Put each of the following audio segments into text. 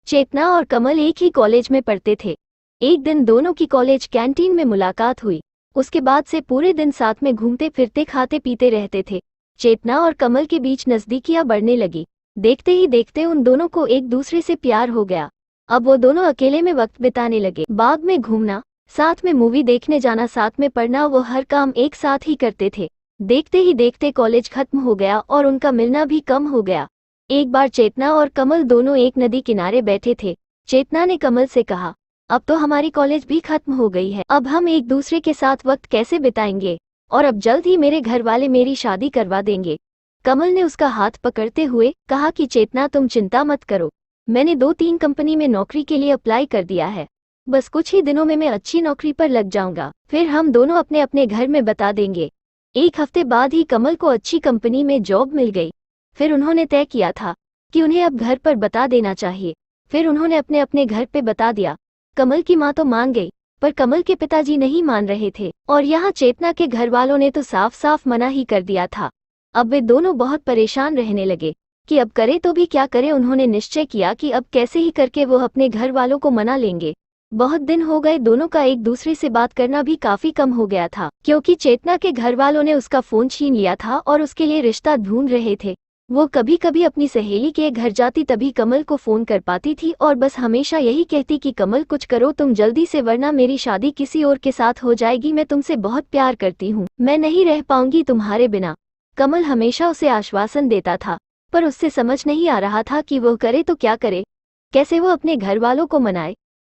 चेतना और कमल एक ही कॉलेज में पढ़ते थे। एक दिन दोनों की कॉलेज कैंटीन में मुलाकात हुई। उसके बाद से पूरे दिन साथ में घूमते फिरते खाते पीते रहते थे। चेतना और कमल के बीच नजदीकियां बढ़ने लगी। देखते ही देखते उन दोनों को एक दूसरे से प्यार हो गया। अब वो दोनों अकेले में वक्त बिताने लगे। बाग में घूमना, साथ में मूवी देखने जाना, साथ में पढ़ना, वो हर काम एक साथ ही करते थे। देखते ही देखते कॉलेज खत्म हो गया और उनका मिलना भी कम हो गया। एक बार चेतना और कमल दोनों एक नदी किनारे बैठे थे। चेतना ने कमल से कहा, अब तो हमारी कॉलेज भी खत्म हो गई है, अब हम एक दूसरे के साथ वक्त कैसे बिताएंगे, और अब जल्द ही मेरे घर वाले मेरी शादी करवा देंगे। कमल ने उसका हाथ पकड़ते हुए कहा कि चेतना, तुम चिंता मत करो, मैंने 2-3 कंपनी में नौकरी के लिए अप्लाई कर दिया है। बस कुछ ही दिनों में मैं अच्छी नौकरी पर लग जाऊंगा, फिर हम दोनों अपने अपने घर में बता देंगे। एक हफ्ते बाद ही कमल को अच्छी कंपनी में जॉब मिल गई। फिर उन्होंने तय किया था कि उन्हें अब घर पर बता देना चाहिए। फिर उन्होंने अपने अपने घर पे बता दिया। कमल की माँ तो मान गई, पर कमल के पिताजी नहीं मान रहे थे, और यहाँ चेतना के घर वालों ने तो साफ साफ मना ही कर दिया था। अब वे दोनों बहुत परेशान रहने लगे कि अब करे तो भी क्या करे। उन्होंने निश्चय किया कि अब कैसे ही करके वो अपने घर वालों को मना लेंगे। बहुत दिन हो गए, दोनों का एक दूसरे से बात करना भी काफी कम हो गया था, क्योंकि चेतना के घर वालों ने उसका फोन छीन लिया था और उसके लिए रिश्ता ढूंढ रहे थे। वो कभी कभी अपनी सहेली के घर जाती, तभी कमल को फोन कर पाती थी और बस हमेशा यही कहती कि कमल कुछ करो तुम जल्दी से, वरना मेरी शादी किसी और के साथ हो जाएगी। मैं तुमसे बहुत प्यार करती हूँ, मैं नहीं रह पाऊंगी तुम्हारे बिना। कमल हमेशा उसे आश्वासन देता था, पर उससे समझ नहीं आ रहा था कि वो करे तो क्या करे, कैसे वो अपने घर वालों को मनाए।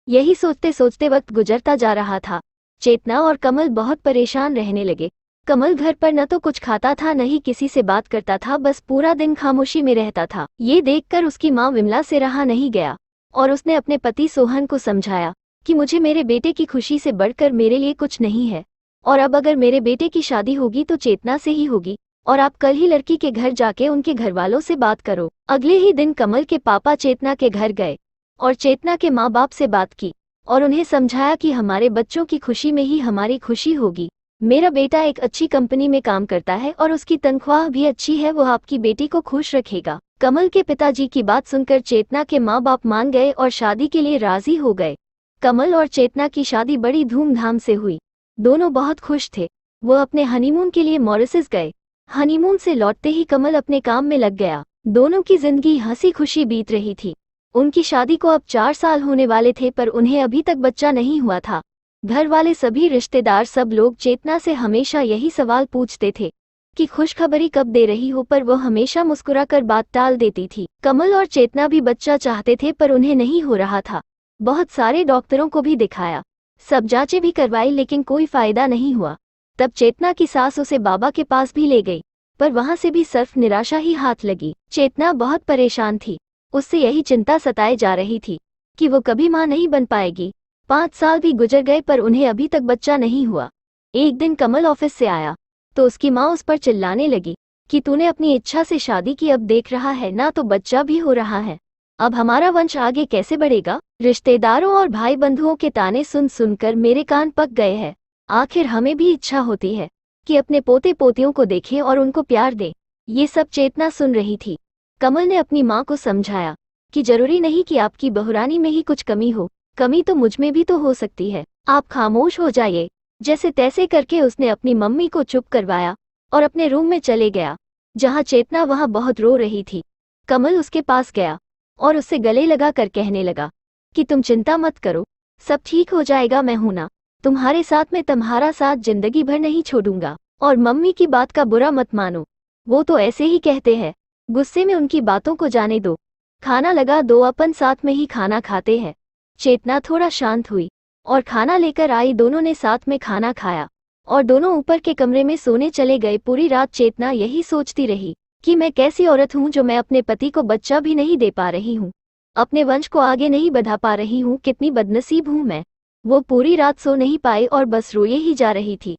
यही सोचते सोचते वक्त गुजरता जा रहा था। चेतना और कमल बहुत परेशान रहने लगे। कमल घर पर न तो कुछ खाता था, न ही किसी से बात करता था, बस पूरा दिन खामोशी में रहता था। ये देखकर उसकी माँ विमला से रहा नहीं गया और उसने अपने पति सोहन को समझाया कि मुझे मेरे बेटे की खुशी से बढ़कर मेरे लिए कुछ नहीं है, और अब अगर मेरे बेटे की शादी होगी तो चेतना से ही होगी, और आप कल ही लड़की के घर जाके उनके घर वालों से बात करो। अगले ही दिन कमल के पापा चेतना के घर गए और चेतना के माँ बाप से बात की और उन्हें समझाया कि हमारे बच्चों की खुशी में ही हमारी खुशी होगी। मेरा बेटा एक अच्छी कंपनी में काम करता है और उसकी तनख्वाह भी अच्छी है, वो आपकी बेटी को खुश रखेगा। कमल के पिताजी की बात सुनकर चेतना के माँ बाप मान गए और शादी के लिए राजी हो गए। कमल और चेतना की शादी बड़ी धूमधाम से हुई। दोनों बहुत खुश थे। वो अपने हनीमून के लिए मॉरिशस गए। हनीमून से लौटते ही कमल अपने काम में लग गया। दोनों की जिंदगी हंसी खुशी बीत रही थी। उनकी शादी को अब 4 साल होने वाले थे, पर उन्हें अभी तक बच्चा नहीं हुआ था। घर वाले, सभी रिश्तेदार, सब लोग चेतना से हमेशा यही सवाल पूछते थे कि खुशखबरी कब दे रही हो, पर वो हमेशा मुस्कुराकर बात टाल देती थी। कमल और चेतना भी बच्चा चाहते थे, पर उन्हें नहीं हो रहा था। बहुत सारे डॉक्टरों को भी दिखाया, सब जांचें भी करवाई, लेकिन कोई फायदा नहीं हुआ। तब चेतना की सास उसे बाबा के पास भी ले गई, पर वहां से भी सिर्फ निराशा ही हाथ लगी। चेतना बहुत परेशान थी। उससे यही चिंता सताए जा रही थी कि वो कभी मां नहीं बन पाएगी। 5 साल भी गुजर गए, पर उन्हें अभी तक बच्चा नहीं हुआ। एक दिन कमल ऑफिस से आया तो उसकी माँ उस पर चिल्लाने लगी कि तूने अपनी इच्छा से शादी की, अब देख रहा है ना, तो बच्चा भी हो रहा है, अब हमारा वंश आगे कैसे बढ़ेगा। रिश्तेदारों और भाई बंधुओं के ताने सुन सुनकर मेरे कान पक गए हैं। आखिर हमें भी इच्छा होती है कि अपने पोते पोतियों को देखें और उनको प्यार दें। ये सब चेतना सुन रही थी। कमल ने अपनी माँ को समझाया कि जरूरी नहीं कि आपकी बहुरानी में ही कुछ कमी हो, कमी तो मुझ में भी तो हो सकती है, आप खामोश हो जाइए। जैसे तैसे करके उसने अपनी मम्मी को चुप करवाया और अपने रूम में चले गया। जहाँ चेतना वहाँ बहुत रो रही थी। कमल उसके पास गया और उससे गले लगा कर कहने लगा कि तुम चिंता मत करो, सब ठीक हो जाएगा, मैं हूं ना, तुम्हारे साथ, मैं तुम्हारा साथ जिंदगी भर नहीं छोड़ूंगा। और मम्मी की बात का बुरा मत मानो, वो तो ऐसे ही कहते हैं, गुस्से में उनकी बातों को जाने दो। खाना लगा दो, अपन साथ में ही खाना खाते हैं। चेतना थोड़ा शांत हुई और खाना लेकर आई। दोनों ने साथ में खाना खाया और दोनों ऊपर के कमरे में सोने चले गए। पूरी रात चेतना यही सोचती रही कि मैं कैसी औरत हूँ जो मैं अपने पति को बच्चा भी नहीं दे पा रही हूँ, अपने वंश को आगे नहीं बढ़ा पा रही हूँ, कितनी बदनसीब हूँ मैं। वो पूरी रात सो नहीं पाई और बस रोए ही जा रही थी।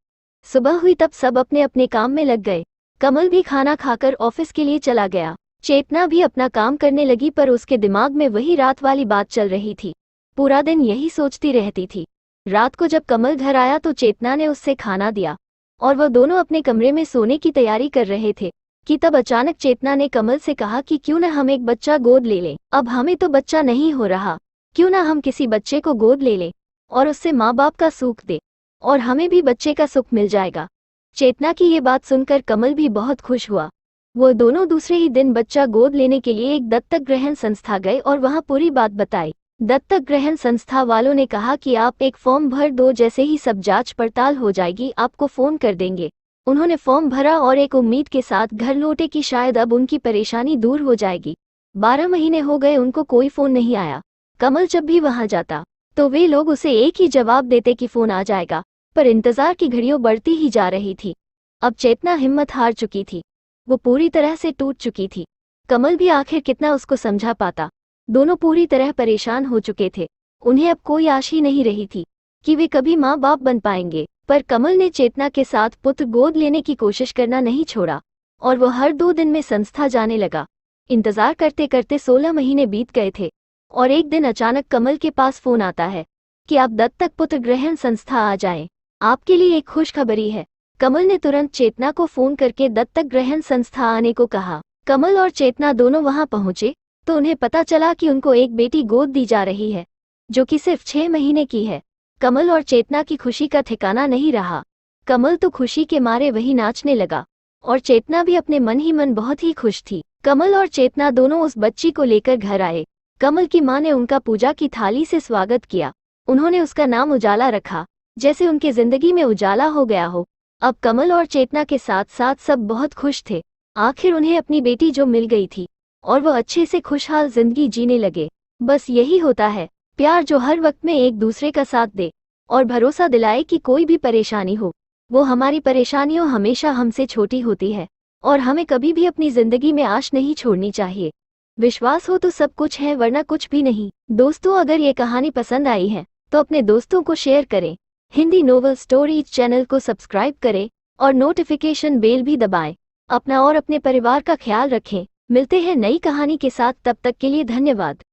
सुबह हुई तब सब अपने अपने काम में लग गए। कमल भी खाना खाकर ऑफिस के लिए चला गया। चेतना भी अपना काम करने लगी, पर उसके दिमाग में वही रात वाली बात चल रही थी। पूरा दिन यही सोचती रहती थी। रात को जब कमल घर आया तो चेतना ने उससे खाना दिया और वह दोनों अपने कमरे में सोने की तैयारी कर रहे थे कि तब अचानक चेतना ने कमल से कहा कि क्यों न हम एक बच्चा गोद ले लें। अब हमें तो बच्चा नहीं हो रहा, क्यों ना हम किसी बच्चे को गोद ले लें और उससे माँ बाप का सुख दे और हमें भी बच्चे का सुख मिल जाएगा। चेतना की ये बात सुनकर कमल भी बहुत खुश हुआ। वो दोनों दूसरे ही दिन बच्चा गोद लेने के लिए एक दत्तक ग्रहण संस्था गए और वहाँ पूरी बात बताई। दत्तक ग्रहण संस्था वालों ने कहा कि आप एक फॉर्म भर दो, जैसे ही सब जांच पड़ताल हो जाएगी आपको फोन कर देंगे। उन्होंने फॉर्म भरा और एक उम्मीद के साथ घर लौटे कि शायद अब उनकी परेशानी दूर हो जाएगी। 12 महीने हो गए, उनको कोई फोन नहीं आया। कमल जब भी वहां जाता तो वे लोग उसे एक ही जवाब देते कि फोन आ जाएगा, पर इंतजार की घड़ियों बढ़ती ही जा रही थी। अब चेतना हिम्मत हार चुकी थी, वो पूरी तरह से टूट चुकी थी। कमल भी आखिर कितना उसको समझा पाता। दोनों पूरी तरह परेशान हो चुके थे। उन्हें अब कोई आश ही नहीं रही थी कि वे कभी माँ बाप बन पाएंगे। पर कमल ने चेतना के साथ पुत्र गोद लेने की कोशिश करना नहीं छोड़ा और वो हर 2 दिन में संस्था जाने लगा। इंतजार करते करते 16 महीने बीत गए थे और एक दिन अचानक कमल के पास फोन आता है कि आप दत्तक पुत्र ग्रहण संस्था आ जाएं, आपके लिए एक खुशखबरी है। कमल ने तुरंत चेतना को फोन करके दत्तक ग्रहण संस्था आने को कहा। कमल और चेतना दोनों वहां पहुंचे तो उन्हें पता चला कि उनको एक बेटी गोद दी जा रही है, जो कि सिर्फ 6 महीने की है। कमल और चेतना की खुशी का ठिकाना नहीं रहा। कमल तो खुशी के मारे वही नाचने लगा और चेतना भी अपने मन ही मन बहुत ही खुश थी। कमल और चेतना दोनों उस बच्ची को लेकर घर आए। कमल की माँ ने उनका पूजा की थाली से स्वागत किया। उन्होंने उसका नाम उजाला रखा, जैसे उनके जिंदगी में उजाला हो गया हो। अब कमल और चेतना के साथ साथ सब बहुत खुश थे। आखिर उन्हें अपनी बेटी जो मिल गई थी और वो अच्छे से खुशहाल जिंदगी जीने लगे। बस यही होता है प्यार, जो हर वक्त में एक दूसरे का साथ दे और भरोसा दिलाए कि कोई भी परेशानी हो, वो हमारी परेशानियों हमेशा हमसे छोटी होती है और हमें कभी भी अपनी जिंदगी में आश नहीं छोड़नी चाहिए। विश्वास हो तो सब कुछ है, वरना कुछ भी नहीं। दोस्तों, अगर ये कहानी पसंद आई है तो अपने दोस्तों को शेयर करें। हिंदी नोवेल स्टोरीज चैनल को सब्सक्राइब करें और नोटिफिकेशन बेल भी दबाएं। अपना और अपने परिवार का ख्याल रखें। मिलते हैं नई कहानी के साथ, तब तक के लिए धन्यवाद।